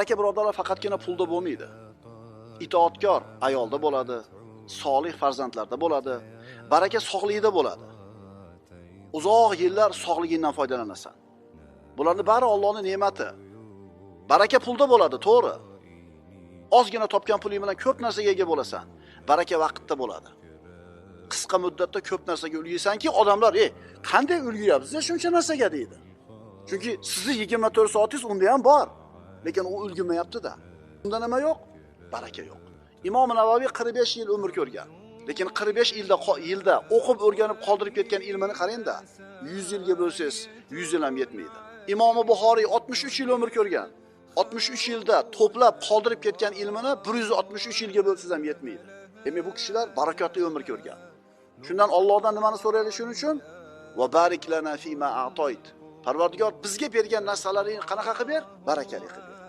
Baraka birodarlar faqatgina pulda bo'lmaydi. Itoatkor ayolda bo'ladi, solih farzandlarda bo'ladi, baraka sog'ligida bo'ladi. Uzoq yillar sog'ligingdan foydalanasan. Bularning bari Allohning ne'mati. Baraka pulda bo'ladi, to'g'ri. Ozgina topgan puling bilan ko'p narsaga ega bo'lasan. Baraka vaqtda bo'ladi. Qisqa muddatda ko'p narsaga ulg'aysanki, odamlar, qanday ulg'ayapsiz shuncha narsaga deydi. Chunki sizni 24 soatingiz unda ham bor, lekin u ulg'aymayapti-da. Unda nima yo'q? Baraka yo'q. Imom Navoiy 45 yil umr ko'rgan. Lekin 45 yilda o'qib o'rganib qoldirib ketgan ilmini qarang-da. 100 yilga bo'lsangiz, 100 yil ham yetmaydi. Imom Buxoriy 63 yil umr ko'rgan. 63 yilda to'plab qoldirib ketgan ilmini 163 yilga bo'lsangiz ham yetmaydi. Demak, bu kishilar barakotli umr ko'rgan. Shundan Allohdan nimani so'raylik shuning uchun? Va barik lana fima a'toyt. Parvardigor bizga bergan narsalaringni qanaqa qilib ber? Barakali qilib ber.